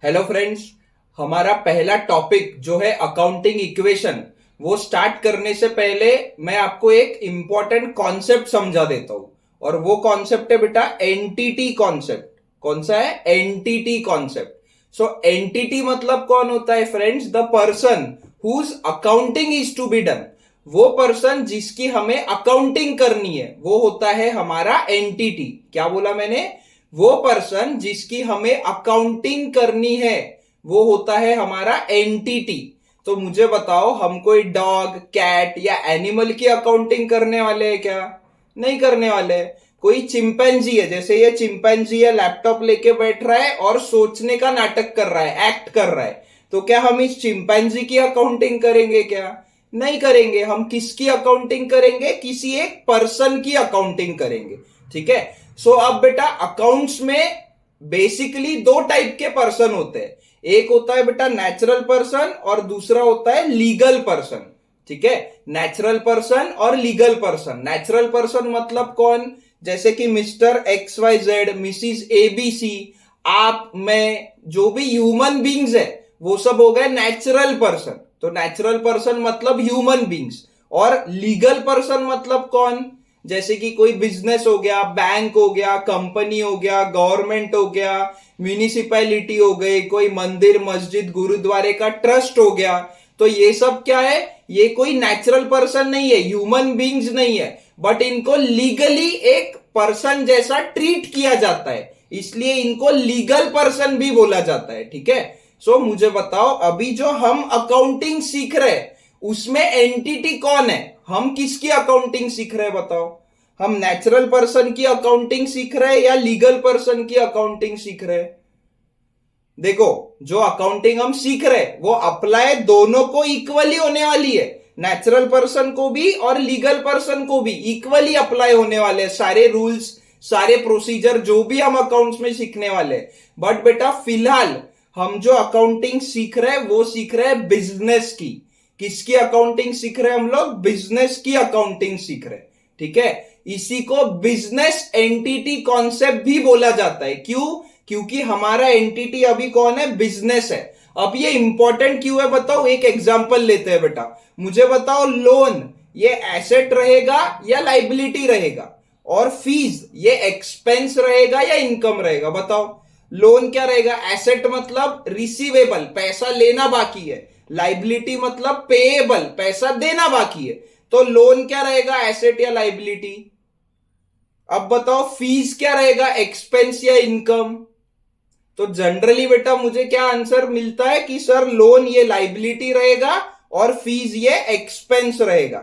Hello friends. हमारा पहला topic जो है अकाउंटिंग इक्वेशन, वो स्टार्ट करने से पहले मैं आपको एक इंपॉर्टेंट कॉन्सेप्ट समझा देता हूं। और वो कॉन्सेप्ट है बेटा एंटिटी कॉन्सेप्ट। कौन सा है? Entity concept. सो एंटिटी मतलब कौन होता है friends? The person whose accounting is to be done. वो पर्सन जिसकी हमें अकाउंटिंग करनी है वो होता है हमारा एंटिटी। क्या बोला मैंने? वो पर्सन जिसकी हमें अकाउंटिंग करनी है वो होता है हमारा एंटिटी। तो मुझे बताओ, हम कोई डॉग, कैट या एनिमल की अकाउंटिंग करने वाले हैं क्या? नहीं करने वाले। कोई चिंपैंजी है, जैसे ये चिंपैंजी है, लैपटॉप लेके बैठ रहा है और सोचने का नाटक कर रहा है, एक्ट कर रहा है, तो क्या हम इस चिंपैंजी की अकाउंटिंग करेंगे क्या? नहीं करेंगे। हम किसकी अकाउंटिंग करेंगे? किसी एक पर्सन की अकाउंटिंग करेंगे। ठीक है। सो अब बेटा अकाउंट्स में बेसिकली दो टाइप के पर्सन होते हैं। एक होता है बेटा नेचुरल पर्सन और दूसरा होता है लीगल पर्सन। ठीक है। नेचुरल पर्सन और लीगल पर्सन। नेचुरल पर्सन मतलब कौन? जैसे कि Mr X Y Z, Mrs A B C, आप, मैं, जो भी ह्यूमन बींग्स है वो सब हो गए नेचुरल पर्सन। तो नेचुरल पर्सन मतलब ह्यूमन बींग्स। और लीगल पर्सन मतलब कौन? जैसे कि कोई बिजनेस हो गया, बैंक हो गया, कंपनी हो गया, गवर्नमेंट हो गया, म्यूनिसिपैलिटी हो गई, कोई मंदिर, मस्जिद, गुरुद्वारे का ट्रस्ट हो गया। तो ये सब क्या है? ये कोई नेचुरल पर्सन नहीं है, ह्यूमन बींग्स नहीं है, बट इनको लीगली एक पर्सन जैसा ट्रीट किया जाता है, इसलिए इनको लीगल पर्सन भी बोला जाता है। ठीक है। सो मुझे बताओ, अभी जो हम अकाउंटिंग सीख रहे हैं उसमें एंटिटी कौन है? हम किसकी अकाउंटिंग सीख रहे हैं बताओ? हम नेचुरल पर्सन की अकाउंटिंग सीख रहे हैं या लीगल पर्सन की अकाउंटिंग सीख रहे हैं? देखो, जो अकाउंटिंग हम सीख रहे हैं वो अप्लाई दोनों को इक्वली होने वाली है। नेचुरल पर्सन को भी और लीगल पर्सन को भी इक्वली अप्लाई होने वाले हैं सारे रूल्स, सारे प्रोसीजर जो भी हम अकाउंट्स में सीखने वाले हैं। बट बेटा फिलहाल हम जो अकाउंटिंग सीख रहे हैं वो सीख रहे हैं बिजनेस की। किसकी अकाउंटिंग सीख रहे हैं हम लोग? बिजनेस की अकाउंटिंग सीख रहे हैं। ठीक है। इसी को बिजनेस एंटिटी कॉन्सेप्ट भी बोला जाता है। क्यों? क्योंकि हमारा एंटिटी अभी कौन है? बिजनेस है। अब ये इंपॉर्टेंट क्यों है बताओ? एक एग्जांपल लेते हैं बेटा। मुझे बताओ, लोन ये एसेट रहेगा या लाइबिलिटी रहेगा? और फीस ये एक्सपेंस रहेगा या इनकम रहेगा? बताओ। लोन क्या रहेगा? एसेट मतलब रिसीवेबल, पैसा लेना बाकी है। लाइबिलिटी मतलब पेएबल, पैसा देना बाकी है। तो लोन क्या रहेगा? एसेट या लाइबिलिटी? अब बताओ फीस क्या रहेगा? एक्सपेंस या इनकम? तो जनरली बेटा मुझे क्या आंसर मिलता है कि सर लोन ये लाइबिलिटी रहेगा और फीस ये एक्सपेंस रहेगा।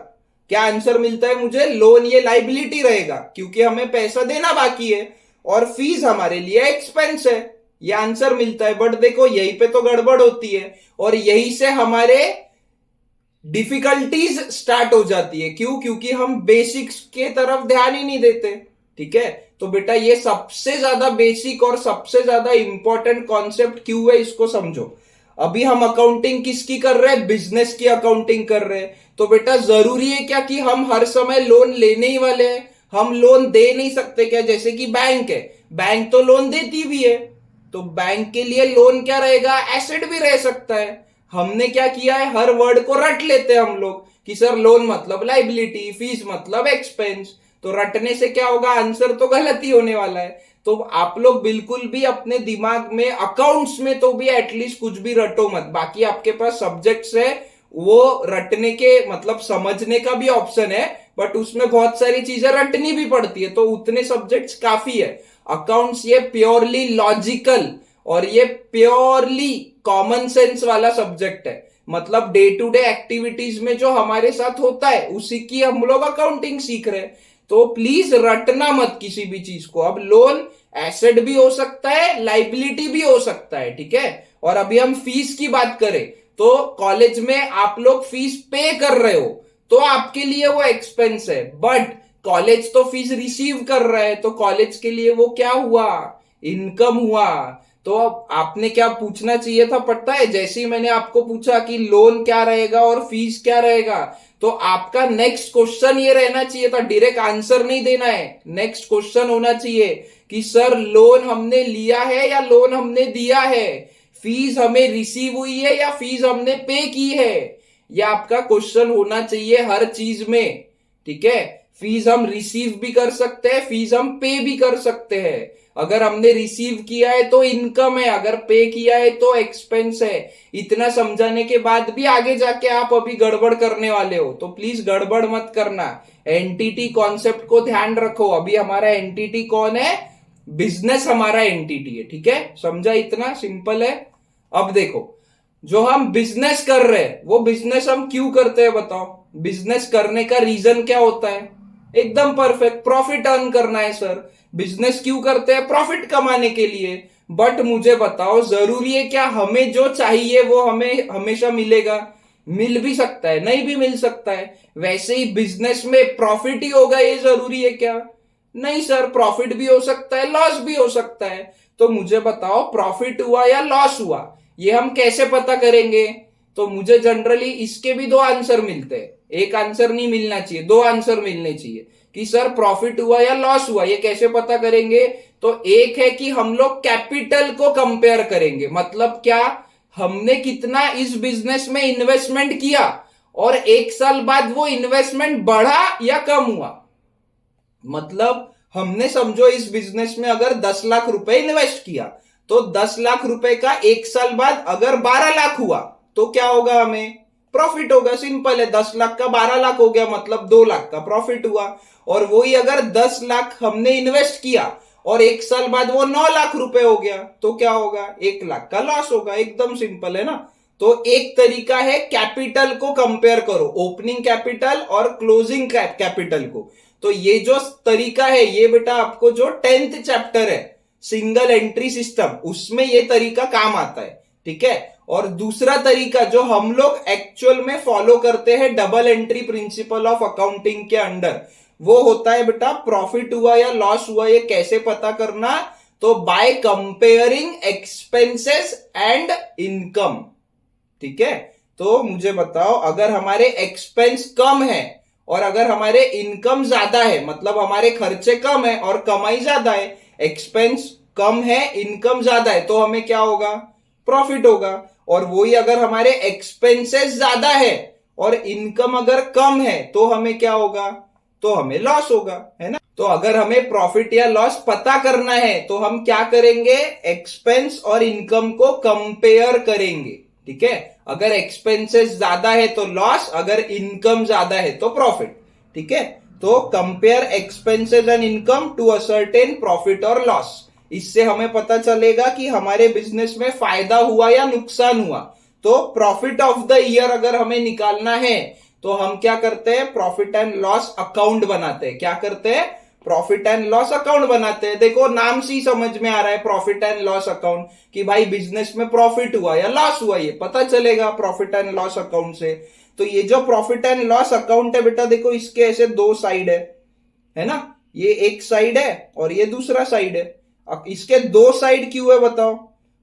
क्या आंसर मिलता है मुझे? लोन ये लाइबिलिटी रहेगा क्योंकि हमें पैसा देना बाकी है, और फीस हमारे लिए एक्सपेंस है। ये आंसर मिलता है। बट देखो यहीं पे तो गड़बड़ होती है और यहीं से हमारे डिफिकल्टीज स्टार्ट हो जाती है। क्यों? क्योंकि हम बेसिक्स के तरफ ध्यान ही नहीं देते। ठीक है। तो बेटा ये सबसे ज्यादा बेसिक और सबसे ज्यादा इंपॉर्टेंट कॉन्सेप्ट क्यों है, इसको समझो। अभी हम अकाउंटिंग किसकी कर रहे हैं? बिजनेस की अकाउंटिंग कर रहे हैं। तो बेटा जरूरी है क्या कि हम हर समय लोन लेने ही वाले हैं? हम लोन दे नहीं सकते क्या? जैसे कि बैंक है, बैंक तो लोन देती भी है। तो बैंक के लिए लोन क्या रहेगा? एसेट भी रह सकता है। हमने क्या किया है? हर वर्ड को रट लेते हैं हम लोग कि सर लोन मतलब लाइबिलिटी, फीस मतलब एक्सपेंस। तो रटने से क्या होगा? आंसर तो गलत ही होने वाला है। तो आप लोग बिल्कुल भी अपने दिमाग में अकाउंट्स में तो भी एटलीस्ट कुछ भी रटो मत। बाकी आपके पास सब्जेक्ट्स है, वो रटने के मतलब समझने का भी ऑप्शन है, बट उसमें बहुत सारी चीजें रटनी भी पड़ती है। तो उतने सब्जेक्ट्स काफी है। अकाउंट्स ये प्योरली लॉजिकल और ये प्योरली कॉमन सेंस वाला सब्जेक्ट है। मतलब डे टू डे एक्टिविटीज में जो हमारे साथ होता है उसी की हम लोग अकाउंटिंग सीख रहे हैं। तो प्लीज रटना मत किसी भी चीज को। अब लोन एसेट भी हो सकता है, लाइबिलिटी भी हो सकता है। ठीक है। और अभी हम फीस की बात करें तो कॉलेज में आप लोग फीस पे कर रहे हो तो आपके लिए वो एक्सपेंस है, बट कॉलेज तो फीस रिसीव कर रहा है तो कॉलेज के लिए वो क्या हुआ? इनकम हुआ। तो अब आपने क्या पूछना चाहिए था पता है? जैसे ही मैंने आपको पूछा कि लोन क्या रहेगा और फीस क्या रहेगा, तो आपका नेक्स्ट क्वेश्चन ये रहना चाहिए था, डायरेक्ट आंसर नहीं देना है। नेक्स्ट क्वेश्चन होना चाहिए कि सर लोन हमने लिया है या लोन हमने दिया है, फीस हमें रिसीव हुई है या फीस हमने पे की है? यह आपका क्वेश्चन होना चाहिए हर चीज में, ठीक है। फीस हम रिसीव भी कर सकते हैं, फीस हम पे भी कर सकते हैं। अगर हमने रिसीव किया है तो इनकम है, अगर पे किया है तो एक्सपेंस है। इतना समझाने के बाद भी आगे जाके आप अभी गड़बड़ करने वाले हो, तो प्लीज गड़बड़ मत करना। एंटिटी कॉन्सेप्ट को ध्यान रखो। अभी हमारा एंटिटी कौन है? बिजनेस हमारा एंटिटी है, ठीक है। समझा? इतना सिंपल है। अब देखो, जो हम बिजनेस कर रहे हैं वो बिजनेस हम क्यों करते हैं बताओ? बिजनेस करने का रीजन क्या होता है? एकदम परफेक्ट, प्रॉफिट अर्न करना है सर। बिजनेस क्यों करते हैं? प्रॉफिट कमाने के लिए। बट मुझे बताओ, जरूरी है क्या हमें जो चाहिए वो हमें हमेशा मिलेगा? मिल भी सकता है, नहीं भी मिल सकता है। वैसे ही बिजनेस में प्रॉफिट ही होगा ये जरूरी है क्या? नहीं सर, प्रॉफिट भी हो सकता है, लॉस भी हो सकता है। तो मुझे बताओ, प्रॉफिट हुआ या लॉस हुआ, ये हम कैसे पता करेंगे? तो मुझे जनरली इसके भी दो आंसर मिलते हैं। एक आंसर नहीं मिलना चाहिए, दो आंसर मिलने चाहिए कि सर प्रॉफिट हुआ या लॉस हुआ, ये कैसे पता करेंगे? तो एक है कि हम लोग कैपिटल को कंपेयर करेंगे। मतलब क्या? हमने कितना इस बिजनेस में इन्वेस्टमेंट किया और एक साल बाद वो इन्वेस्टमेंट बढ़ा या कम हुआ। मतलब हमने समझो इस बिजनेस में अगर 10 लाख रुपए इन्वेस्ट किया, तो 10 लाख रुपए का एक साल बाद अगर 12 लाख हुआ तो क्या होगा? हमें प्रॉफिट होगा। सिंपल है, 10 लाख का 12 लाख हो गया, मतलब 2 लाख का प्रॉफिट हुआ। और वही अगर 10 लाख हमने इन्वेस्ट किया और एक साल बाद वो 9 लाख रुपए हो गया तो क्या होगा? 1 लाख का लॉस होगा। एकदम सिंपल है ना। तो एक तरीका है कैपिटल को कंपेयर करो, ओपनिंग कैपिटल और क्लोजिंग कैपिटल को। तो ये जो तरीका है ये बेटा आपको जो 10th चैप्टर है सिंगल एंट्री सिस्टम, उसमें ये तरीका काम आता है, ठीक है। और दूसरा तरीका जो हम लोग एक्चुअल में फॉलो करते हैं double entry principle of accounting के अंडर, वो होता है बेटा प्रॉफिट हुआ या लॉस हुआ ये कैसे पता करना? तो by comparing expenses and income, ठीक है। तो मुझे बताओ, अगर हमारे एक्सपेंस कम है और अगर हमारे इनकम ज्यादा है, मतलब हमारे खर्चे कम है और कमाई ज्यादा है, एक्सपेंस कम है इनकम ज्यादा है, तो हमें क्या होगा? प्रॉफिट होगा। और वही अगर हमारे एक्सपेंसेस ज्यादा है और इनकम अगर कम है तो हमें क्या होगा? तो हमें लॉस होगा, है ना। तो अगर हमें प्रॉफिट या लॉस पता करना है तो हम क्या करेंगे? एक्सपेंस और इनकम को कंपेयर करेंगे, ठीक है। अगर एक्सपेंसेस ज्यादा है तो लॉस, अगर इनकम ज्यादा है तो प्रॉफिट, ठीक है। तो compare expenses and income to ascertain profit और लॉस। इससे हमें पता चलेगा कि हमारे बिजनेस में फायदा हुआ या नुकसान हुआ। तो प्रॉफिट ऑफ द ईयर अगर हमें निकालना है तो हम क्या करते हैं? प्रॉफिट एंड लॉस अकाउंट बनाते हैं। क्या करते हैं? प्रॉफिट एंड लॉस अकाउंट बनाते हैं। देखो नाम से ही समझ में आ रहा है प्रॉफिट एंड लॉस अकाउंट, कि भाई बिजनेस में प्रॉफिट हुआ या लॉस हुआ ये पता चलेगा प्रॉफिट एंड लॉस अकाउंट से। तो ये जो प्रॉफिट एंड लॉस अकाउंट है बेटा, देखो इसके ऐसे दो साइड है ना। ये एक साइड है और ये दूसरा साइड है। अब इसके दो साइड क्यों है बताओ?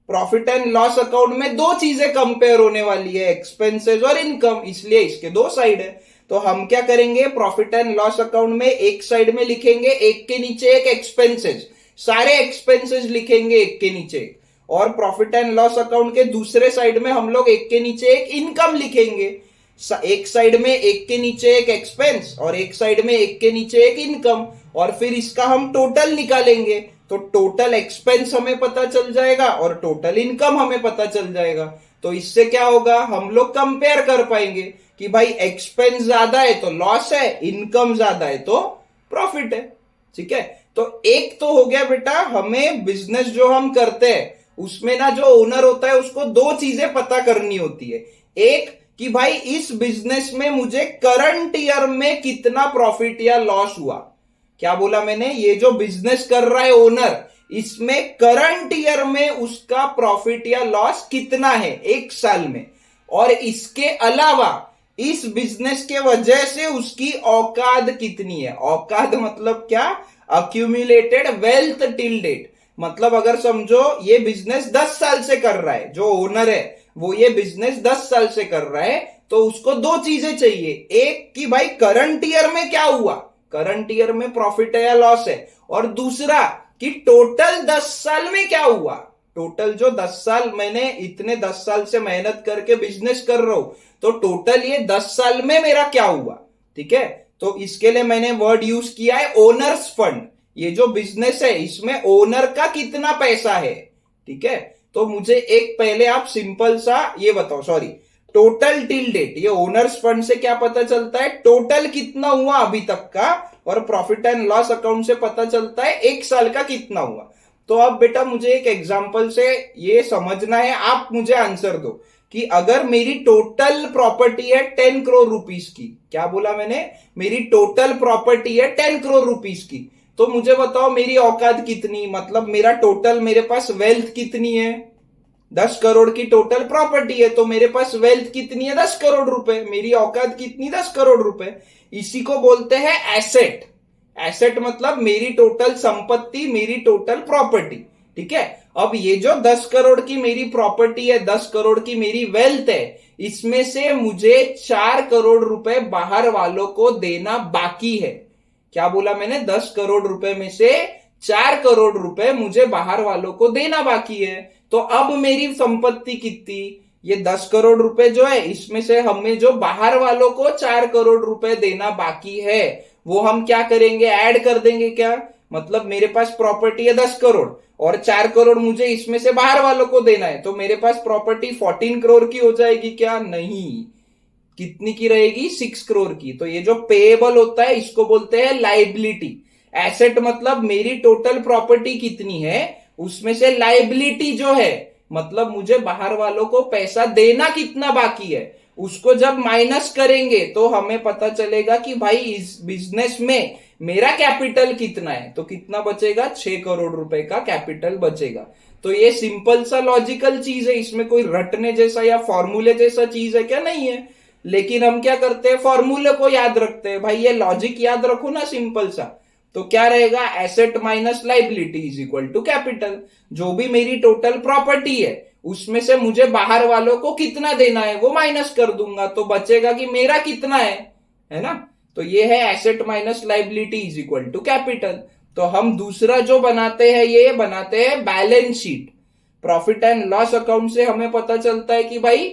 प्रॉफिट एंड लॉस अकाउंट में दो चीजें कंपेयर होने वाली है, एक्सपेंसेस और इनकम, इसलिए इसके दो साइड है। तो हम क्या करेंगे? प्रॉफिट एंड लॉस अकाउंट में एक साइड में लिखेंगे एक के नीचे एक एक्सपेंसेस, सारे एक्सपेंसेस लिखेंगे एक के नीचे। और प्रॉफिट एंड लॉस अकाउंट के दूसरे साइड में हम लोग एक के नीचे एक इनकम लिखेंगे। एक साइड में एक के नीचे एक एक्सपेंस और एक साइड में एक के नीचे एक इनकम, और फिर इसका हम टोटल निकालेंगे। तो टोटल एक्सपेंस हमें पता चल जाएगा और टोटल इनकम हमें पता चल जाएगा। तो इससे क्या होगा? हम लोग कंपेयर कर पाएंगे कि भाई एक्सपेंस ज्यादा है तो लॉस है, इनकम ज्यादा है तो प्रॉफिट है, ठीक है। तो एक तो हो गया बेटा, हमें बिजनेस जो हम करते हैं उसमें ना जो ओनर होता है उसको दो चीजें पता करनी होती है। एक कि भाई इस बिजनेस में मुझे करंट ईयर में कितना प्रॉफिट या लॉस हुआ। क्या बोला मैंने? ये जो बिजनेस कर रहा है ओनर, इसमें करंट ईयर में उसका प्रॉफिट या लॉस कितना है एक साल में। और इसके अलावा इस बिजनेस के वजह से उसकी औकात कितनी है। औकात मतलब क्या? Accumulated wealth till date. मतलब अगर समझो ये बिजनेस 10 साल से कर रहा है, जो ओनर है वो ये बिजनेस 10 साल से कर रहा है, तो उसको दो चीजें चाहिए। एक कि भाई करंट ईयर में क्या हुआ, करंट ईयर में प्रॉफिट है या लॉस है, और दूसरा कि टोटल 10 साल में क्या हुआ, टोटल जो 10 साल मैंने इतने 10 साल से मेहनत करके बिजनेस कर रहा हूं, तो टोटल ये 10 साल में मेरा क्या हुआ। ठीक है, तो इसके लिए मैंने वर्ड यूज किया है ओनर्स फंड। ये जो बिजनेस है इसमें ओनर का कितना पैसा है। ठीक है, तो मुझे एक पहले आप सिंपल सा ये बताओ, सॉरी, टोटल टिल डेट, ये ओनर्स फंड से क्या पता चलता है, टोटल कितना हुआ अभी तक का, और प्रॉफिट एंड लॉस अकाउंट से पता चलता है 1 साल का कितना हुआ। तो अब बेटा मुझे एक एग्जांपल से ये समझना है, आप मुझे आंसर दो कि अगर मेरी टोटल प्रॉपर्टी है 10 करोड़ रुपीस की, क्या बोला मैंने, मेरी टोटल प्रॉपर्टी है 10 करोड़ रुपीस की, तो मुझे बताओ मेरी औकात कितनी, मतलब मेरा टोटल, मेरे पास वेल्थ कितनी है, 10 करोड़ की टोटल प्रॉपर्टी है, तो मेरे पास वेल्थ कितनी है, 10 करोड़ रुपए, मेरी औकात कितनी, 10 करोड़ रुपए। इसी को बोलते हैं एसेट। एसेट मतलब मेरी टोटल संपत्ति, मेरी टोटल प्रॉपर्टी। ठीक है, अब ये जो 10 करोड़ की मेरी प्रॉपर्टी है, 10 करोड़ की मेरी वेल्थ है, इसमें से मुझे 4 करोड़ रुपए बाहर वालों को देना बाकी है। क्या बोला मैंने, 10 करोड़ रुपए में से 4 करोड़ रुपए मुझे बाहर वालों को देना बाकी है। तो अब मेरी संपत्ति कितनी, ये 10 करोड़ रुपए जो है, इसमें से हमें जो बाहर वालों को 4 करोड़ रुपए देना बाकी है, वो हम क्या करेंगे, ऐड कर देंगे। क्या मतलब, मेरे पास प्रॉपर्टी है 10 करोड़ और 4 करोड़ मुझे इसमें से बाहर वालों को देना है, तो मेरे पास प्रॉपर्टी 14 करोड़ की हो जाएगी। क्या नहीं, कितनी की रहेगी, 6 करोड़ की। तो ये जो पेएबल होता है इसको बोलते हैं लाइबिलिटी। एसेट मतलब मेरी टोटल प्रॉपर्टी कितनी है, उसमें से लाइबिलिटी जो है, मतलब मुझे बाहर वालों को पैसा देना कितना बाकी है, उसको जब माइनस करेंगे तो हमें पता चलेगा कि भाई इस बिजनेस में मेरा कैपिटल कितना है, तो कितना बचेगा, 6 करोड़ रुपए का कैपिटल बचेगा। तो ये सिंपल सा लॉजिकल चीज है, इसमें कोई रटने जैसा या फॉर्मूले जैसा चीज है क्या, नहीं है। लेकिन हम क्या करते हैं, फॉर्मूले को याद रखते हैं। भाई ये लॉजिक याद रखो ना सिंपल सा, तो क्या रहेगा, asset minus liability is equal to capital. जो भी मेरी टोटल प्रॉपर्टी है उसमें से मुझे बाहर वालों को कितना देना है वो माइनस कर दूंगा, तो बचेगा कि मेरा कितना है ना। तो ये है asset minus liability is equal to capital. तो हम दूसरा जो बनाते हैं, ये बनाते हैं balance sheet. Profit and loss account से हमें पता चलता है कि भाई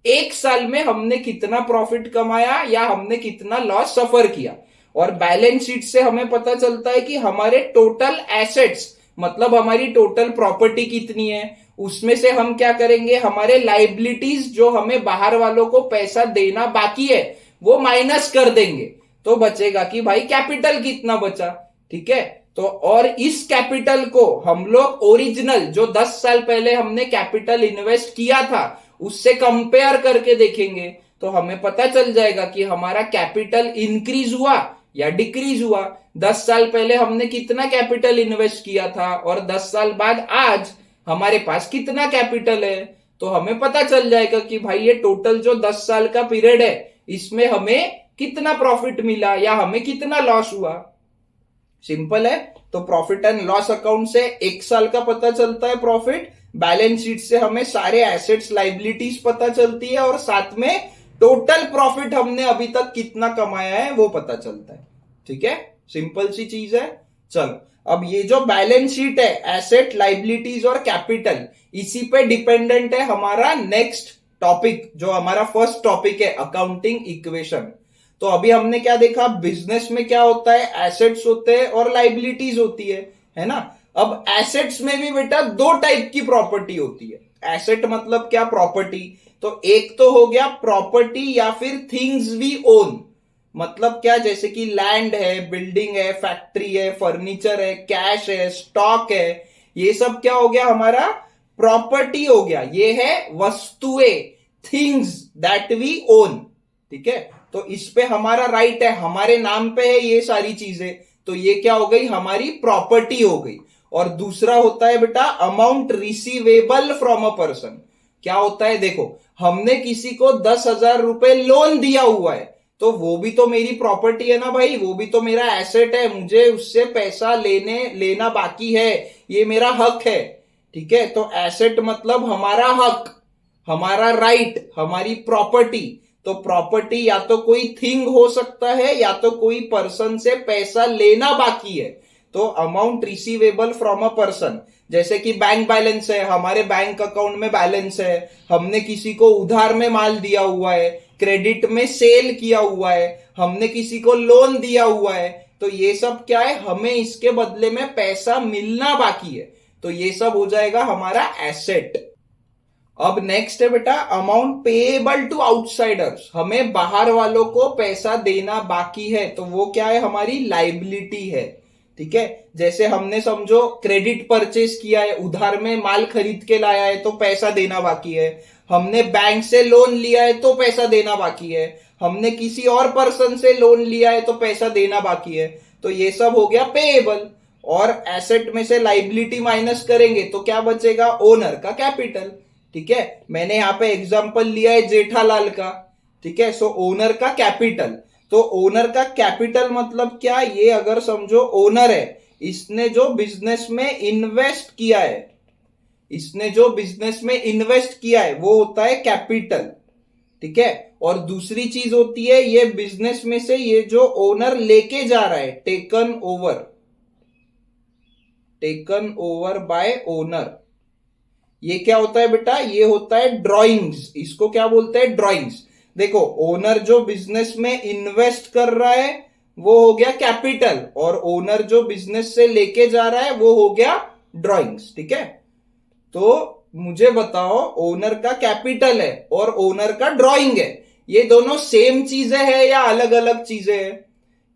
1 साल में हमने कितना प्रॉफिट कमाया या हमने कितना लॉस सफर किया, और बैलेंस शीट से हमें पता चलता है कि हमारे टोटल एसेट्स, मतलब हमारी टोटल प्रॉपर्टी कितनी है, उसमें से हम क्या करेंगे, हमारे लाइबिलिटीज जो हमें बाहर वालों को पैसा देना बाकी है वो माइनस कर देंगे, तो बचेगा कि भाई कैपिटल कितना बचा। ठीक है, तो और इस कैपिटल को हम लोग ओरिजिनल जो 10 साल पहले हमने कैपिटल इन्वेस्ट किया था उससे कंपेयर करके देखेंगे, तो हमें पता चल जाएगा कि हमारा कैपिटल इंक्रीज हुआ या डिक्रीज हुआ। 10 साल पहले हमने कितना कैपिटल इन्वेस्ट किया था और 10 साल बाद आज हमारे पास कितना कैपिटल है, तो हमें पता चल जाएगा कि भाई ये टोटल जो 10 साल का पीरियड है इसमें हमें कितना प्रॉफिट मिला या हमें कितना लॉस हुआ। सिंपल है। तो प्रॉफिट एंड लॉस अकाउंट से 1 साल का पता चलता है प्रॉफिट, बैलेंस शीट से हमें सारे एसेट्स लाइबिलिटीज पता चलती है, और साथ में टोटल प्रॉफिट हमने अभी तक कितना कमाया है वो पता चलता है। ठीक है, सिंपल सी चीज है। चलो, अब ये जो बैलेंस शीट है, एसेट, लाइबिलिटीज और कैपिटल, इसी पे डिपेंडेंट है हमारा नेक्स्ट टॉपिक, जो हमारा फर्स्ट टॉपिक है, अकाउंटिंग इक्वेशन। तो अभी हमने क्या देखा, बिजनेस में क्या होता है, एसेट्स होते हैं और लाइबिलिटीज होती है ना। अब एसेट्स में भी बेटा 2 टाइप की प्रॉपर्टी होती है। एसेट मतलब क्या, प्रॉपर्टी। तो एक तो हो गया प्रॉपर्टी या फिर थिंग्स वी ओन, मतलब क्या, जैसे कि लैंड है, बिल्डिंग है, फैक्ट्री है, फर्नीचर है, कैश है, स्टॉक है, ये सब क्या हो गया, हमारा प्रॉपर्टी हो गया। ये है वस्तुएं, थिंग्स दैट वी ओन। ठीक है, तो इस पे हमारा राइट है, हमारे नाम पे है ये सारी चीजें, तो ये क्या हो गई, हमारी प्रॉपर्टी हो गई। और दूसरा होता है बेटा amount receivable from a person. क्या होता है, देखो हमने किसी को 10,000 रुपए लोन दिया हुआ है, तो वो भी तो मेरी प्रॉपर्टी है ना भाई, वो भी तो मेरा एसेट है, मुझे उससे पैसा लेना बाकी है, ये मेरा हक है। ठीक है, तो एसेट मतलब हमारा हक, हमारा राइट, हमारी प्रॉपर्टी। तो प्रॉपर्टी या तो कोई थिंग हो सकता है या तो कोई पर्सन से पैसा लेना बाकी है। तो amount receivable from a person, जैसे कि बैंक बैलेंस है, हमारे बैंक अकाउंट में बैलेंस है, हमने किसी को उधार में माल दिया हुआ है, क्रेडिट में सेल किया हुआ है, हमने किसी को लोन दिया हुआ है, तो ये सब क्या है, हमें इसके बदले में पैसा मिलना बाकी है, तो ये सब हो जाएगा हमारा एसेट। अब नेक्स्ट है बेटा अमाउंट पेएबल टू आउटसाइडर्स, हमें बाहर वालों को पैसा देना बाकी है, तो वो क्या है, हमारी लाइबिलिटी है। ठीक है, जैसे हमने समझो क्रेडिट परचेस किया है, उधार में माल खरीद के लाया है तो पैसा देना बाकी है, हमने बैंक से लोन लिया है तो पैसा देना बाकी है, हमने किसी और पर्सन से लोन लिया है तो पैसा देना बाकी है, तो ये सब हो गया पेएबल। और एसेट में से लाइबिलिटी माइनस करेंगे तो क्या बचेगा, ओनर का कैपिटल। ठीक है, मैंने यहां पे एग्जांपल लिया है जेठालाल का। ठीक है, सो ओनर का कैपिटल, तो ओनर का कैपिटल मतलब क्या, ये अगर समझो ओनर है, इसने जो बिजनेस में इन्वेस्ट किया है, इसने जो बिजनेस में इन्वेस्ट किया है वो होता है कैपिटल। ठीक है, और दूसरी चीज होती है ये बिजनेस में से ये जो ओनर लेके जा रहा है, टेकन ओवर बाय ओनर, ये क्या होता है बेटा, ये होता है ड्रॉइंग्स, इसको क्या बोलते हैं, ड्रॉइंग्स। देखो ओनर जो बिजनेस में इन्वेस्ट कर रहा है वो हो गया कैपिटल, और ओनर जो बिजनेस से लेके जा रहा है वो हो गया ड्रॉइंग्स। ठीक है, तो मुझे बताओ ओनर का कैपिटल है और ओनर का ड्रॉइंग है, ये दोनों सेम चीजें हैं या अलग अलग चीजें हैं।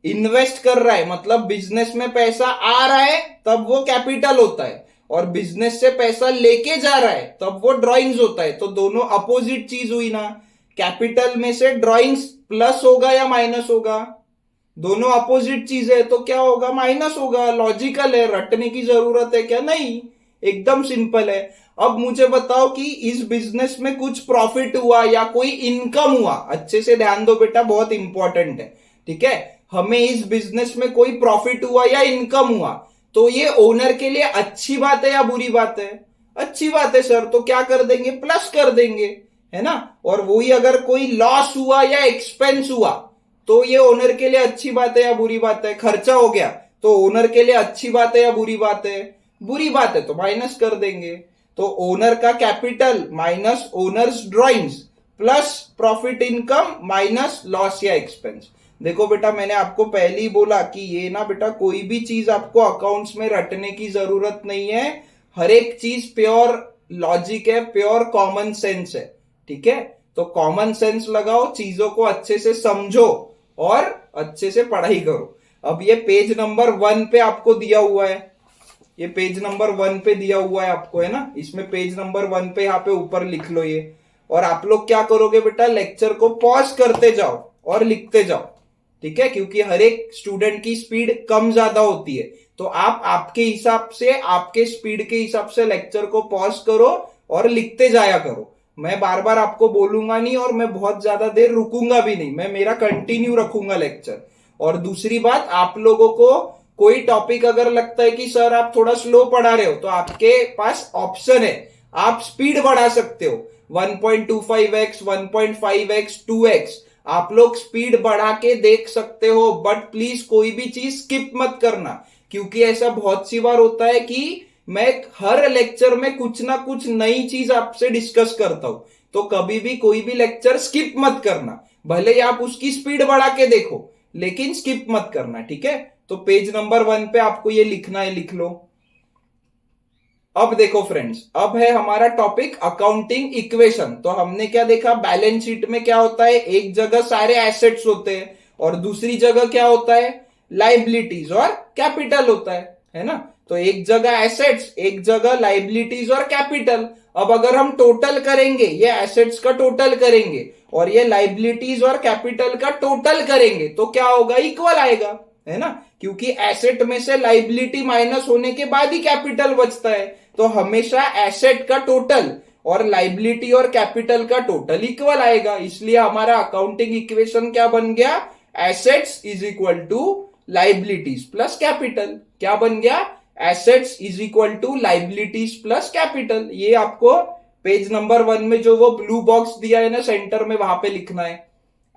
इन्वेस्ट कर रहा है मतलब बिजनेस में पैसा आ रहा है तब वो कैपिटल होता है, और बिजनेस से पैसा लेके जा रहा है तब वो ड्रॉइंग्स होता है, तो दोनों अपोजिट चीज हुई ना। कैपिटल में से ड्रॉइंग्स प्लस होगा या माइनस होगा, दोनों अपोजिट चीज है तो क्या होगा, माइनस होगा। लॉजिकल है, रटने की जरूरत है क्या, नहीं, एकदम सिंपल है। अब मुझे बताओ कि इस बिजनेस में कुछ प्रॉफिट हुआ या कोई इनकम हुआ, अच्छे से ध्यान दो बेटा, बहुत इंपॉर्टेंट है। ठीक है, हमें इस बिजनेस में कोई प्रॉफिट हुआ या इनकम हुआ, तो ये ओनर के लिए अच्छी बात है या बुरी बात है, अच्छी बात है सर, तो क्या कर देंगे, प्लस कर देंगे, है ना। और वही अगर कोई लॉस हुआ या एक्सपेंस हुआ तो ये ओनर के लिए अच्छी बात है या बुरी बात है, खर्चा हो गया तो ओनर के लिए अच्छी बात है या बुरी बात है, बुरी बात है, तो माइनस कर देंगे। तो ओनर का capital minus owners drawings plus profit income minus loss या एक्सपेंस। देखो बेटा मैंने आपको पहले ही बोला कि ये ना बेटा कोई भी चीज आपको अकाउंट्स में रटने की जरूरत नहीं है, हर एक चीज प्योर लॉजिक है, प्योर कॉमन सेंस है। ठीक है, तो कॉमन सेंस लगाओ, चीजों को अच्छे से समझो और अच्छे से पढ़ाई करो। अब ये पेज नंबर 1 पे आपको दिया हुआ है, ये पेज नंबर 1 पे दिया हुआ है आपको, है ना, इसमें पेज नंबर 1 पे यहाँ पे ऊपर लिख लो ये। और आप लोग क्या करोगे बेटा, लेक्चर को पॉज करते जाओ और लिखते जाओ। ठीक है, क्योंकि हर एक स्टूडेंट की स्पीड कम ज्यादा होती है, तो आप आपके हिसाब से, आपके स्पीड के हिसाब से लेक्चर को पॉज करो और लिखते जाया करो। मैं बार बार आपको बोलूंगा नहीं और मैं बहुत ज्यादा देर रुकूंगा भी नहीं, मैं मेरा कंटिन्यू रखूंगा लेक्चर। और दूसरी बात, आप लोगों को कोई टॉपिक अगर लगता है कि सर आप थोड़ा स्लो पढ़ा रहे हो, तो आपके पास ऑप्शन है, आप स्पीड बढ़ा सकते हो, 1.25x 1.5x 2x, आप लोग स्पीड बढ़ा के देख सकते हो। बट प्लीज कोई भी चीज स्किप मत करना, क्योंकि ऐसा बहुत सी बार होता है कि मैं हर लेक्चर में कुछ ना कुछ नई चीज आपसे डिस्कस करता हूं, तो कभी भी कोई भी लेक्चर स्किप मत करना, भले ही आप उसकी स्पीड बढ़ा के देखो लेकिन स्किप मत करना। ठीक है, तो पेज नंबर 1 पे आपको ये लिखना है, लिख लो। अब देखो फ्रेंड्स, अब है हमारा टॉपिक अकाउंटिंग इक्वेशन। तो हमने क्या देखा, बैलेंस शीट में क्या होता है, एक जगह सारे एसेट्स होते हैं और दूसरी जगह क्या होता है, लाइबिलिटीज और कैपिटल होता है ना। तो एक जगह एसेट्स, एक जगह लाइबिलिटीज और कैपिटल। अब अगर हम टोटल करेंगे, ये एसेट्स का टोटल करेंगे और ये लाइबिलिटीज और कैपिटल का टोटल करेंगे, तो क्या होगा, इक्वल आएगा, है ना, क्योंकि एसेट में से लाइबिलिटी माइनस होने के बाद ही कैपिटल बचता है। तो हमेशा एसेट का टोटल और लाइबिलिटी और कैपिटल का टोटल इक्वल आएगा, इसलिए हमारा अकाउंटिंग इक्वेशन क्या बन गया, assets is equal to liabilities plus capital. क्या बन गया, assets is equal to liabilities plus capital. ये आपको पेज नंबर 1 में जो वो ब्लू बॉक्स दिया है ना सेंटर में, वहां पे लिखना है,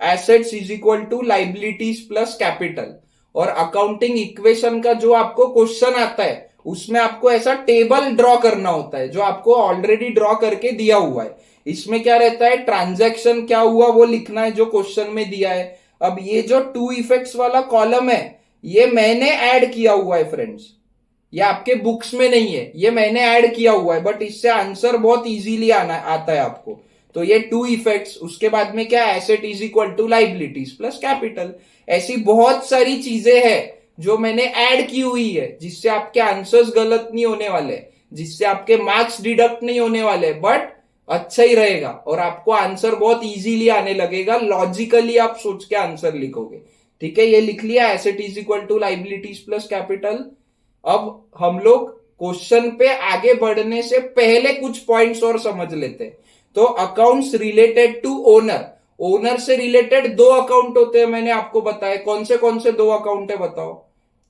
assets is equal to liabilities plus capital. और अकाउंटिंग इक्वेशन का जो आपको क्वेश्चन आता है उसमें आपको ऐसा टेबल ड्रॉ करना होता है जो आपको ऑलरेडी ड्रॉ करके दिया हुआ है। इसमें क्या रहता है, ट्रांजैक्शन क्या हुआ वो लिखना है जो क्वेश्चन में दिया है। अब ये जो टू इफेक्ट्स वाला कॉलम है ये मैंने ऐड किया हुआ है फ्रेंड्स, ये आपके बुक्स में नहीं है, ये मैंने ऐड किया हुआ है, बट इससे आंसर बहुत इजीली आता है आपको। तो ये टू इफेक्ट्स, उसके बाद में क्या, asset is equal to liabilities plus capital. ऐसी बहुत सारी चीजें हैं जो मैंने ऐड की हुई है जिससे आपके आंसर्स गलत नहीं होने वाले, जिससे आपके मार्क्स डिडक्ट नहीं होने वाले, बट अच्छा ही रहेगा और आपको आंसर बहुत इजीली आने लगेगा, लॉजिकली आप सोच के आंसर लिखोगे। ठीक है, ये लिख लिया, asset is equal to liabilities plus capital. अब हम लोग क्वेश्चन पे आगे बढ़ने से पहले कुछ पॉइंट्स और समझ लेते हैं। तो accounts related to owner, owner से रिलेटेड दो अकाउंट होते हैं, मैंने आपको बताया। कौन से दो अकाउंट है बताओ?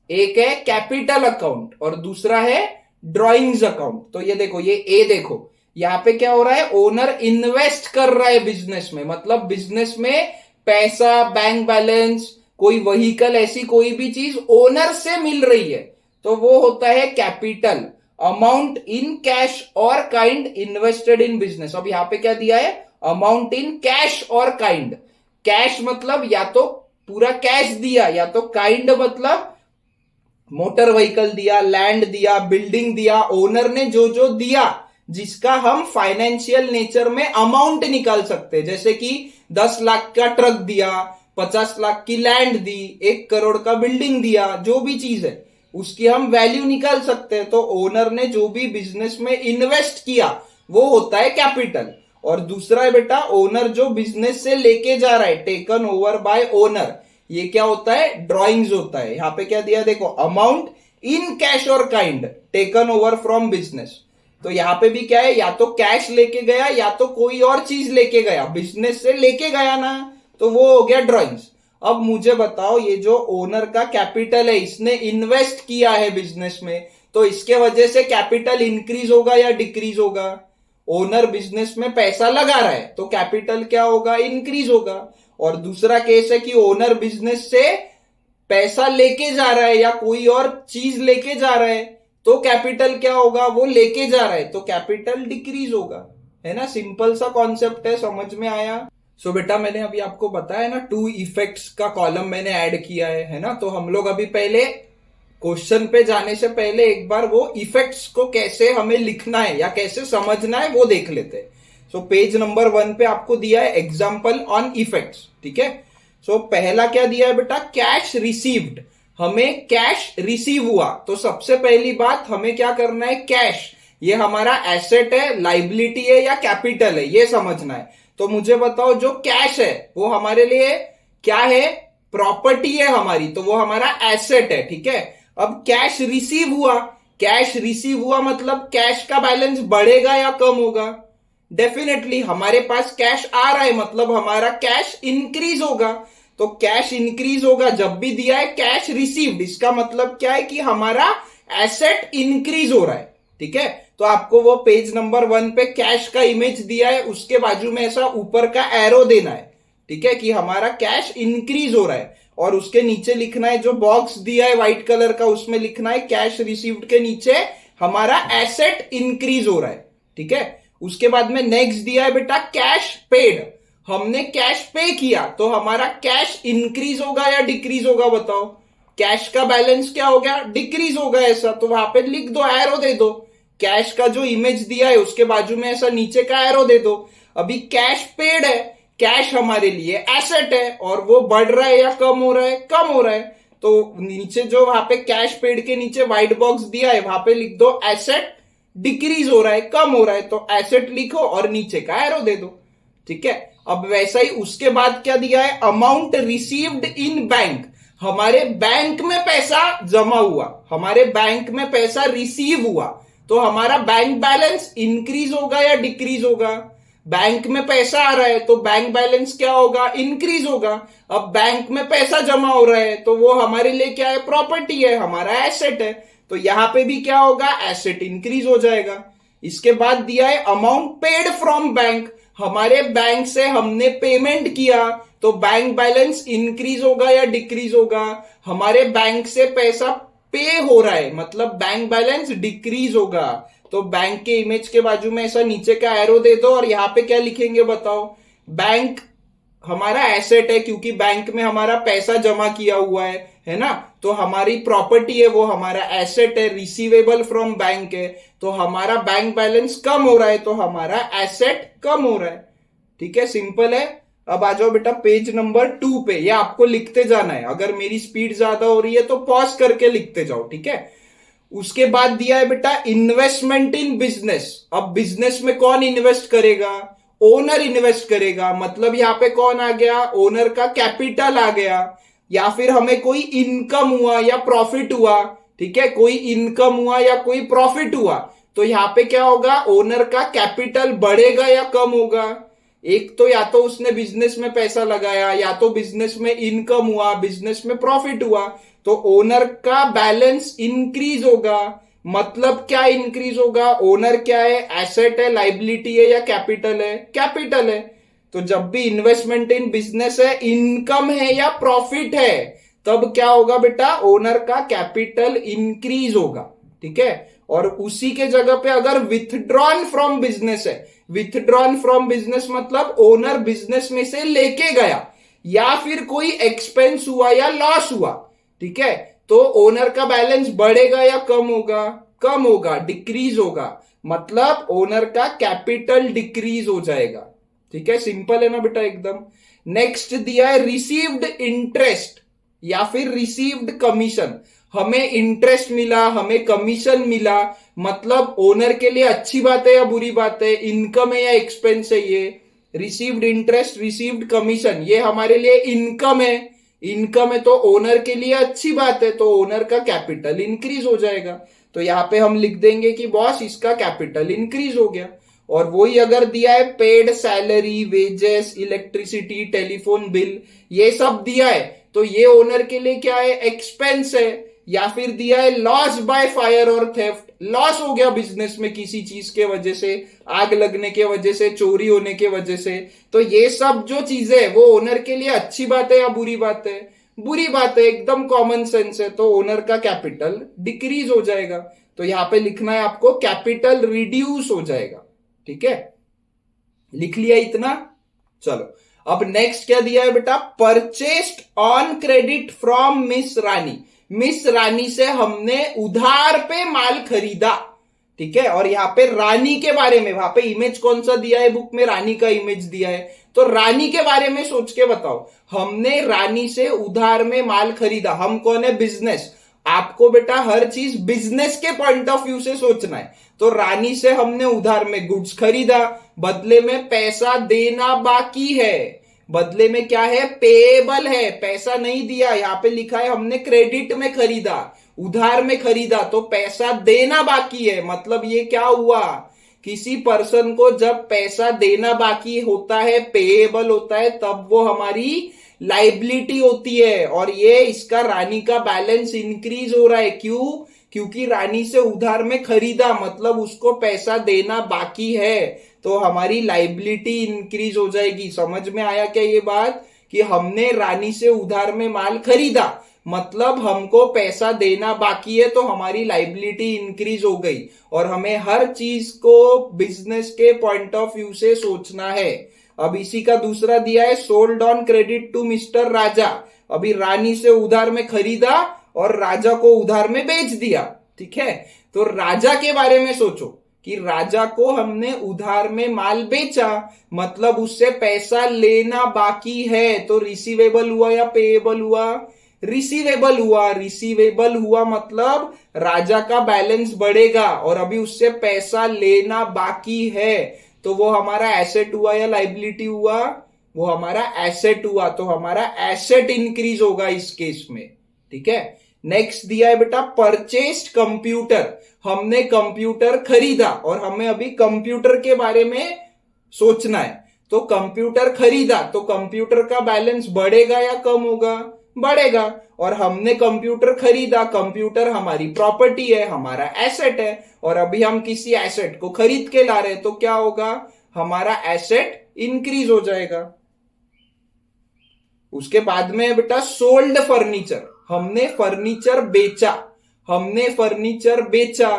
एक है कैपिटल अकाउंट और दूसरा है ड्रॉइंग्स अकाउंट। तो ये देखो, ये ए देखो, यहां पे क्या हो रहा है, ओनर इन्वेस्ट कर रहा है बिजनेस में, मतलब बिजनेस में पैसा, बैंक बैलेंस, कोई व्हीकल, ऐसी कोई भी चीज ओनर से मिल रही है तो वो होता है कैपिटल। अमाउंट इन कैश और काइंड इन्वेस्टेड इन बिजनेस। अब यहां पे क्या दिया है, अमाउंट इन कैश और काइंड। कैश मतलब या तो पूरा कैश दिया, या तो काइंड मतलब मोटर व्हीकल दिया, लैंड दिया, बिल्डिंग दिया, ओनर ने जो जो दिया जिसका हम फाइनेंशियल नेचर में अमाउंट निकाल सकते हैं। जैसे कि 10 लाख का ट्रक दिया, 50 लाख की लैंड दी, 1 करोड़ का बिल्डिंग दिया, जो भी चीज है उसकी हम वैल्यू निकाल सकते हैं। तो ओनर ने जो भी बिजनेस में इन्वेस्ट किया वो होता है कैपिटल। और दूसरा है बेटा, ओनर जो बिजनेस से लेके जा रहा है, टेकन ओवर बाय ओनर, ये क्या होता है, ड्रॉइंग्स होता है। यहां पे क्या दिया देखो, अमाउंट इन कैश और kind taken over from business. तो यहां पे भी क्या है, या तो कैश लेके गया या तो कोई और चीज लेके गया, बिजनेस से लेके गया ना, तो वो हो गया ड्रॉइंग्स। अब मुझे बताओ, ये जो ओनर का कैपिटल है, इसने इन्वेस्ट किया है बिजनेस में, तो इसके वजह से कैपिटल इंक्रीज होगा या डिक्रीज होगा? ओनर बिजनेस में पैसा लगा रहा है तो कैपिटल क्या होगा, इंक्रीज होगा। और दूसरा केस है कि ओनर बिजनेस से पैसा लेके जा रहा है या कोई और चीज लेके जा रहा है तो कैपिटल क्या होगा, वो लेके जा रहा है तो कैपिटल डिक्रीज होगा। है ना, सिंपल सा कॉन्सेप्ट है, समझ में आया? सो बेटा मैंने अभी आपको बताया ना, टू इफेक्ट्स का कॉलम मैंने ऐड किया है ना। तो हम लोग अभी पहले क्वेश्चन पे जाने से पहले एक बार वो इफेक्ट्स को कैसे हमें लिखना है या कैसे समझना है वो देख लेते हैं। सो पेज नंबर 1 पे आपको दिया है एग्जाम्पल ऑन इफेक्ट्स। ठीक है, सो पहला क्या दिया है बेटा, कैश रिसीव्ड। हमें कैश रिसीव हुआ तो सबसे पहली बात हमें क्या करना है, कैश ये हमारा एसेट है, लाइबिलिटी है या कैपिटल है, ये समझना है। तो मुझे बताओ, जो कैश है वो हमारे लिए क्या है, प्रॉपर्टी है हमारी, तो वो हमारा एसेट है। ठीक है, अब कैश रिसीव हुआ, कैश रिसीव हुआ मतलब कैश का बैलेंस बढ़ेगा या कम होगा? डेफिनेटली हमारे पास कैश आ रहा है मतलब हमारा कैश इंक्रीज होगा। तो कैश इंक्रीज होगा जब भी दिया है कैश रिसीव्ड, इसका मतलब क्या है कि हमारा एसेट इंक्रीज हो रहा है। ठीक है, तो आपको वो पेज नंबर 1 पे कैश का इमेज दिया है, उसके बाजू में ऐसा ऊपर का एरो देना है। ठीक है, कि हमारा कैश इंक्रीज हो रहा है, और उसके नीचे लिखना है, जो बॉक्स दिया है व्हाइट कलर का उसमें लिखना है कैश रिसीव्ड के नीचे हमारा एसेट इंक्रीज हो रहा है। ठीक है, उसके बाद में नेक्स्ट दिया है बेटा कैश पेड। हमने कैश पे किया तो हमारा कैश इंक्रीज होगा या डिक्रीज होगा बताओ? कैश का बैलेंस क्या हो गया, डिक्रीज होगा। ऐसा तो वहां पे लिख दो, एरो दे दो, कैश का जो इमेज दिया है उसके बाजू में ऐसा नीचे का एरो दे दो। अभी कैश पेड है, कैश हमारे लिए एसेट है और वो बढ़ रहा है या कम हो रहा है, कम हो रहा है। तो नीचे जो वहां पे कैश पेड के नीचे व्हाइट बॉक्स दिया है वहां पे लिख दो एसेट डिक्रीज हो रहा है, कम हो रहा है, तो एसेट लिखो और नीचे का एरो दे दो। ठीक है, अब वैसा ही उसके बाद क्या दिया है, अमाउंट रिसीव्ड इन बैंक। हमारे बैंक में पैसा जमा हुआ, हमारे बैंक में पैसा रिसीव हुआ, तो हमारा बैंक बैलेंस इंक्रीज होगा या डिक्रीज होगा? बैंक में पैसा आ रहा है तो बैंक बैलेंस क्या होगा, इंक्रीज होगा। अब बैंक में पैसा जमा हो रहा है तो वो हमारे लिए क्या है, प्रॉपर्टी है, हमारा एसेट है, तो यहां पे भी क्या होगा, एसेट इंक्रीज हो जाएगा। इसके बाद दिया है अमाउंट पेड फ्रॉम बैंक। हमारे बैंक से हमने पेमेंट किया तो बैंक बैलेंस इंक्रीज होगा या डिक्रीज होगा? हमारे बैंक से पैसा पे हो रहा है, मतलब बैंक बैलेंस डिक्रीज होगा। तो बैंक के इमेज के बाजू में ऐसा नीचे का एरो दे दो और यहां पे क्या लिखेंगे बताओ? बैंक हमारा एसेट है, क्योंकि बैंक में हमारा पैसा जमा किया हुआ है ना? तो हमारी प्रॉपर्टी है, वो हमारा एसेट है, रिसीवेबल फ्रॉम बैंक है। तो हमारा बैंक बैलेंस कम हो रहा है, तो हमारा एसेट कम हो रहा है। ठीक है, सिंपल है। अब आ जाओ बेटा पेज नंबर 2 पे। ये आपको लिखते जाना है, अगर मेरी स्पीड ज्यादा हो रही है तो पॉज करके लिखते जाओ, ठीक है? उसके बाद दिया है बेटा इन्वेस्टमेंट इन बिजनेस। अब बिजनेस में कौन इन्वेस्ट करेगा? ओनर इन्वेस्ट करेगा। मतलब यहां पे कौन आ गया? ओनर का कैपिटल आ गया। या फिर हमें कोई इनकम हुआ या प्रॉफिट हुआ, ठीक है, कोई इनकम हुआ या कोई प्रॉफिट हुआ, तो यहां पे क्या होगा? ओनर का कैपिटल बढ़ेगा या कम होगा? एक तो या तो उसने बिजनेस में पैसा लगाया, या तो बिजनेस में इनकम हुआ, बिजनेस में प्रॉफिट हुआ, तो ओनर का बैलेंस इंक्रीज होगा। मतलब क्या इंक्रीज होगा? ओनर क्या है? एसेट है, लाइबिलिटी है या कैपिटल है? कैपिटल है। तो जब भी इन्वेस्टमेंट इन बिजनेस है, इनकम है या प्रॉफिट है, तब क्या होगा बेटा? ओनर का कैपिटल इंक्रीज होगा। ठीक है, और उसी के जगह पे अगर विथड्रॉन फ्रॉम बिजनेस है, विथड्रॉन फ्रॉम बिजनेस मतलब ओनर बिजनेस में से लेके गया, या फिर कोई एक्सपेंस हुआ या लॉस हुआ, ठीक है, तो ओनर का बैलेंस बढ़ेगा या कम होगा? कम होगा, डिक्रीज होगा। मतलब ओनर का कैपिटल डिक्रीज हो जाएगा। ठीक है, सिंपल है ना बेटा एकदम। नेक्स्ट दिया है रिसीव्ड इंटरेस्ट या फिर रिसीव्ड कमीशन। हमें इंटरेस्ट मिला, हमें कमीशन मिला, मतलब ओनर के लिए अच्छी बात है या बुरी बात है? इनकम है या एक्सपेंस है? ये रिसीव्ड इंटरेस्ट, रिसीव्ड कमीशन, ये हमारे लिए इनकम है। इनकम है तो ओनर के लिए अच्छी बात है, तो ओनर का कैपिटल इंक्रीज हो जाएगा। तो यहां पे हम लिख देंगे कि बॉस इसका कैपिटल इंक्रीज हो गया। और वही अगर दिया है paid salary, wages, electricity, telephone bill, ये सब दिया है, तो ये ओनर के लिए क्या है? एक्सपेंस है। या फिर दिया है लॉस बाय फायर और थेफ्ट, लॉस हो गया बिजनेस में किसी चीज के वजह से, आग लगने के वजह से, चोरी होने के वजह से, तो ये सब जो चीजें है वो ओनर के लिए अच्छी बात है या बुरी बात है? बुरी बात है, एकदम कॉमन सेंस है। तो ओनर का कैपिटल डिक्रीज हो जाएगा। तो यहां पे लिखना है आपको कैपिटल रिड्यूस हो जाएगा। ठीक है, लिख लिया इतना? चलो, अब नेक्स्ट क्या दिया है बेटा? Purchased on credit from Miss Rani. Miss Rani से हमने उधार पे माल खरीदा। ठीक है, और यहां पे रानी के बारे में, वहां पे इमेज कौन सा दिया है बुक में? रानी का इमेज दिया है। तो रानी के बारे में सोच के बताओ। हमने रानी से उधार में माल खरीदा। हम कौन है? बिजनेस। आपको बेटा हर चीज बिजनेस के पॉइंट ऑफ व्यू से सोचना है। तो रानी से हमने उधार में गुड्स खरीदा, बदले में पैसा देना बाकी है। बदले में क्या है? पेएबल है, पैसा नहीं दिया। यहां पे लिखा है हमने क्रेडिट में खरीदा, उधार में खरीदा, तो पैसा देना बाकी है। मतलब ये क्या हुआ? किसी पर्सन को जब पैसा देना बाकी होता है, पेएबल होता है, तब वो हमारी लाइबिलिटी होती है। और ये इसका रानी का बैलेंस इंक्रीज हो रहा है। क्यों? क्योंकि रानी से उधार में खरीदा, मतलब उसको पैसा देना बाकी है, तो हमारी लाइबिलिटी इंक्रीज हो जाएगी। समझ में आया क्या ये बात? कि हमने रानी से उधार में माल खरीदा, मतलब हमको पैसा देना बाकी है, तो हमारी लाइबिलिटी इंक्रीज हो गई। और हमें हर चीज को बिजनेस के पॉइंट ऑफ व्यू से सोचना है। अब इसी का दूसरा दिया है sold on credit to Mister Raja. अभी रानी से उधार में खरीदा और राजा को उधार में बेच दिया। ठीक है, तो राजा के बारे में सोचो कि राजा को हमने उधार में माल बेचा, मतलब उससे पैसा लेना बाकी है, तो रिसीवेबल हुआ या पेएबल हुआ? रिसीवेबल हुआ। रिसीवेबल हुआ मतलब राजा का बैलेंस बढ़ेगा, और अभी उससे पैसा लेना बाकी है, तो वो हमारा एसेट हुआ या लाइबिलिटी हुआ? वो हमारा एसेट हुआ। तो हमारा एसेट इंक्रीज होगा इस केस में। ठीक है, नेक्स्ट दिया है बेटा परचेस्ड कंप्यूटर। हमने कंप्यूटर खरीदा और हमें अभी कंप्यूटर के बारे में सोचना है। तो कंप्यूटर खरीदा, तो कंप्यूटर का बैलेंस बढ़ेगा या कम होगा? बढ़ेगा। और हमने कंप्यूटर खरीदा, कंप्यूटर हमारी प्रॉपर्टी है, हमारा एसेट है, और अभी हम किसी एसेट को खरीद के ला रहे हैं, तो क्या होगा? हमारा एसेट इंक्रीज हो जाएगा। उसके बाद में है बेटा सोल्ड फर्नीचर, हमने फर्नीचर बेचा, हमने फर्नीचर बेचा।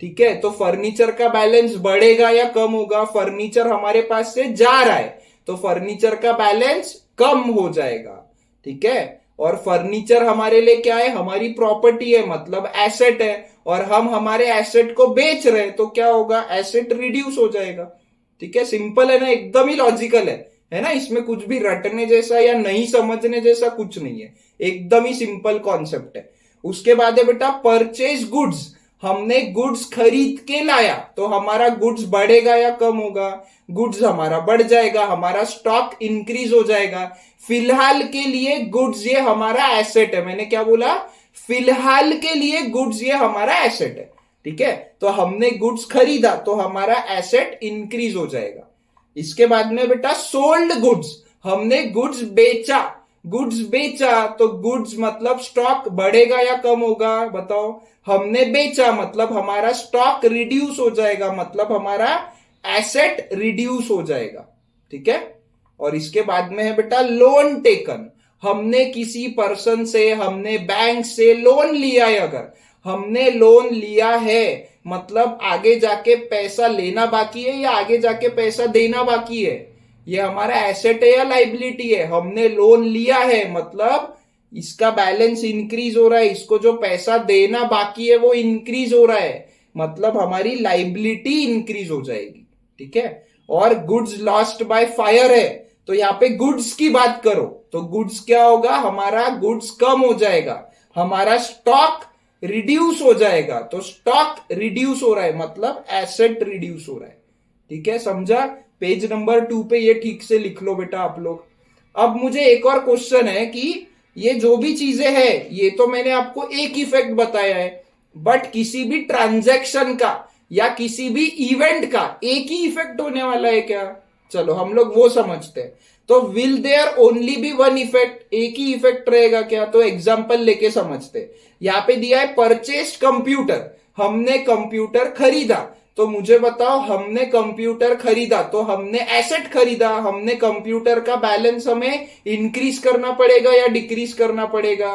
ठीक है, तो फर्नीचर का बैलेंस बढ़ेगा या कम होगा? फर्नीचर हमारे पास से जा रहा है तो फर्नीचर का बैलेंस कम हो जाएगा। ठीक है, और फर्नीचर हमारे लिए क्या है? हमारी प्रॉपर्टी है, मतलब एसेट है, और हम हमारे एसेट को बेच रहे हैं तो क्या होगा? एसेट रिड्यूस हो जाएगा। ठीक है, सिंपल है ना, एकदम ही लॉजिकल है ना, इसमें कुछ भी रटने जैसा या नहीं समझने जैसा कुछ नहीं है, एकदम ही सिंपल कॉन्सेप्ट है। उसके बाद है बेटा परचेज गुड्स, हमने गुड्स खरीद के लाया तो हमारा गुड्स बढ़ेगा या कम होगा? गुड्स हमारा बढ़ जाएगा, हमारा स्टॉक इंक्रीज हो जाएगा। फिलहाल के लिए गुड्स ये हमारा एसेट है, मैंने क्या बोला? फिलहाल के लिए गुड्स ये हमारा एसेट है। ठीक है, तो हमने गुड्स खरीदा तो हमारा एसेट इंक्रीज हो जाएगा। इसके बाद में बेटा सोल्ड गुड्स, हमने गुड्स बेचा, गुड्स बेचा तो गुड्स मतलब स्टॉक बढ़ेगा या कम होगा? बताओ। हमने बेचा मतलब हमारा स्टॉक रिड्यूस हो जाएगा, मतलब हमारा एसेट रिड्यूस हो जाएगा। ठीक है, और इसके बाद में है बेटा लोन टेकन, हमने किसी पर्सन से, हमने बैंक से लोन लिया है। अगर हमने लोन लिया है मतलब आगे जाके पैसा लेना बाकी है या आगे जाके पैसा देना बाकी है? ये हमारा एसेट है या लाइबिलिटी है? हमने लोन लिया है मतलब इसका बैलेंस इंक्रीज हो रहा है, इसको जो पैसा देना बाकी है वो इंक्रीज हो रहा है, मतलब हमारी लाइबिलिटी इंक्रीज हो जाएगी। ठीक है, और गुड्स लॉस्ट बाय फायर है तो यहां पे गुड्स की बात करो तो गुड्स क्या होगा? हमारा गुड्स कम हो जाएगा, हमारा स्टॉक रिड्यूस हो जाएगा। तो स्टॉक रिड्यूस हो रहा है मतलब एसेट रिड्यूस हो रहा है। ठीक है, समझा? पेज नंबर 2 पे ये ठीक से लिख लो बेटा आप लोग। अब मुझे एक और क्वेश्चन है कि ये जो भी चीजें हैं ये तो मैंने आपको एक इफेक्ट बताया है, बट किसी भी ट्रांजैक्शन का या किसी भी इवेंट का एक ही इफेक्ट होने वाला है क्या? चलो हम लोग वो समझते हैं। तो will there only be one effect, एक ही इफेक्ट रहेगा क्या? तो एग्जांपल लेके समझते हैं। यहां पे दिया है परचेस्ड कंप्यूटर, हमने कंप्यूटर खरीदा। तो मुझे बताओ, हमने कंप्यूटर खरीदा तो हमने एसेट खरीदा, हमने कंप्यूटर का बैलेंस हमें इंक्रीज करना पड़ेगा या डिक्रीज करना पड़ेगा?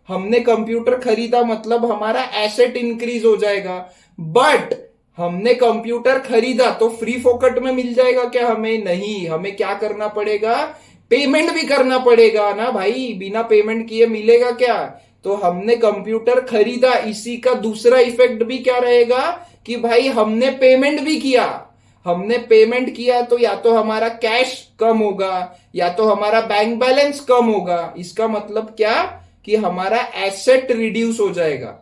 हमने कंप्यूटर खरीदा मतलब हमारा एसेट इंक्रीज हो जाएगा, बट हमने कंप्यूटर खरीदा तो फ्री फोकट में मिल जाएगा क्या हमें? नहीं, हमें क्या करना पड़ेगा? पेमेंट भी करना पड़ेगा ना भाई, बिना पेमेंट किए मिलेगा क्या? तो हमने कंप्यूटर खरीदा, इसी का दूसरा इफेक्ट भी क्या रहेगा कि भाई हमने पेमेंट भी किया। हमने पेमेंट किया तो या तो हमारा कैश कम होगा या तो हमारा बैंक बैलेंस कम होगा। इसका मतलब क्या कि हमारा एसेट रिड्यूस हो जाएगा।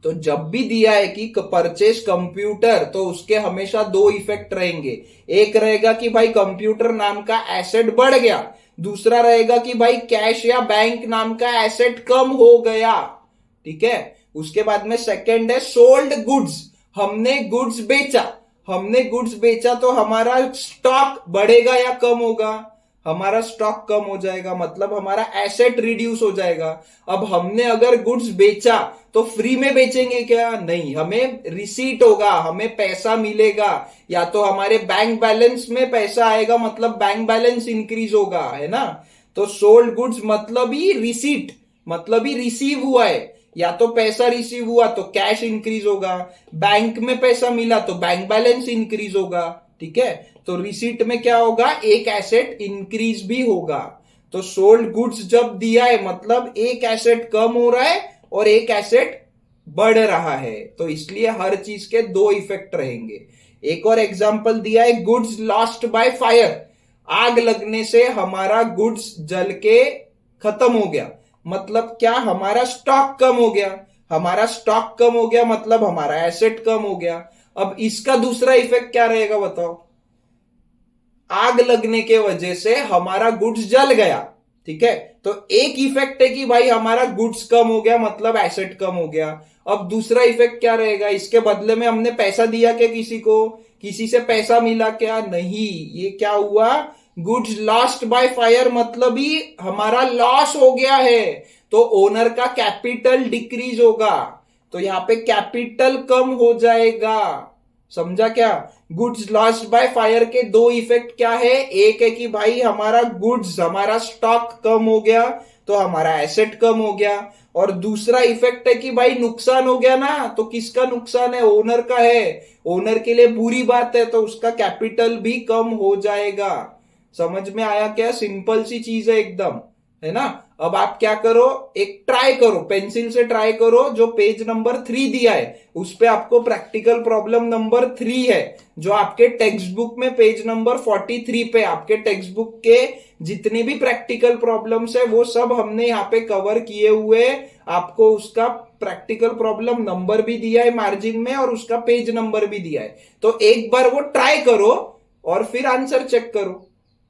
तो जब भी दिया है कि परचेज कंप्यूटर तो उसके हमेशा दो इफेक्ट रहेंगे। एक रहेगा कि भाई कंप्यूटर नाम का एसेट बढ़ गया, दूसरा रहेगा कि भाई कैश या बैंक नाम का एसेट कम हो गया। ठीक है, उसके बाद में सेकंड है सोल्ड गुड्स, हमने गुड्स बेचा, हमने गुड्स बेचा तो हमारा स्टॉक बढ़ेगा या कम होगा? हमारा स्टॉक कम हो जाएगा, मतलब हमारा एसेट रिड्यूस हो जाएगा। अब हमने अगर गुड्स बेचा तो फ्री में बेचेंगे क्या? नहीं, हमें रिसीट होगा, हमें पैसा मिलेगा, या तो हमारे बैंक बैलेंस में पैसा आएगा, मतलब बैंक बैलेंस इंक्रीज होगा, है ना? तो सोल्ड गुड्स मतलब ही रिसीट, मतलब ही रिसीव हुआ है, या तो पैसा रिसीव हुआ तो कैश इंक्रीज होगा, बैंक में पैसा मिला तो बैंक बैलेंस इंक्रीज होगा। ठीक है, तो रिसीट में क्या होगा? एक एसेट इंक्रीज भी होगा। तो सोल्ड गुड्स जब दिया है मतलब एक एसेट कम हो रहा है और एक एसेट बढ़ रहा है, तो इसलिए हर चीज के दो इफेक्ट रहेंगे। एक और एग्जांपल दिया है गुड्स लॉस्ट बाय फायर, आग लगने से हमारा गुड्स जल के खत्म हो गया, मतलब क्या? हमारा स्टॉक कम हो गया, हमारा स्टॉक कम हो गया मतलब हमारा एसेट कम हो गया। अब इसका दूसरा इफेक्ट क्या रहेगा बताओ? आग लगने के वजह से हमारा गुड्स जल गया। ठीक है, तो एक इफेक्ट है कि भाई हमारा गुड्स कम हो गया मतलब एसेट कम हो गया। अब दूसरा इफेक्ट क्या रहेगा? इसके बदले में हमने पैसा दिया क्या किसी को? किसी से पैसा मिला क्या? नहीं, ये क्या हुआ? गुड्स लॉस्ट बाय फायर, मतलब ही हमारा लॉस हो गया है, तो ओनर का कैपिटल डिक्रीज होगा, तो यहां पे कैपिटल कम हो जाएगा। समझा क्या? गुड्स लॉस्ट बाय फायर के दो इफेक्ट क्या है? एक है कि भाई हमारा गुड्स, हमारा स्टॉक कम हो गया तो हमारा एसेट कम हो गया, और दूसरा इफेक्ट है कि भाई नुकसान हो गया ना, तो किसका नुकसान है? ओनर का है। ओनर के लिए बुरी बात है, तो उसका कैपिटल भी कम हो जाएगा। समझ में आया क्या? सिंपल सी चीज है एकदम, है ना? अब आप क्या करो, एक ट्राई करो, पेंसिल से ट्राई करो, जो पेज नंबर 3 दिया है उस पे आपको प्रैक्टिकल प्रॉब्लम नंबर 3 है, जो आपके टेक्स्ट बुक में पेज नंबर 43 पे, आपके टेक्स्ट बुक के जितनी भी प्रैक्टिकल प्रॉब्लम्स है वो सब हमने यहाँ पे कवर किए हुए। आपको उसका प्रैक्टिकल प्रॉब्लम नंबर भी दिया है मार्जिन में, और उसका पेज नंबर भी दिया है। तो एक बार वो ट्राई करो और फिर आंसर चेक करो।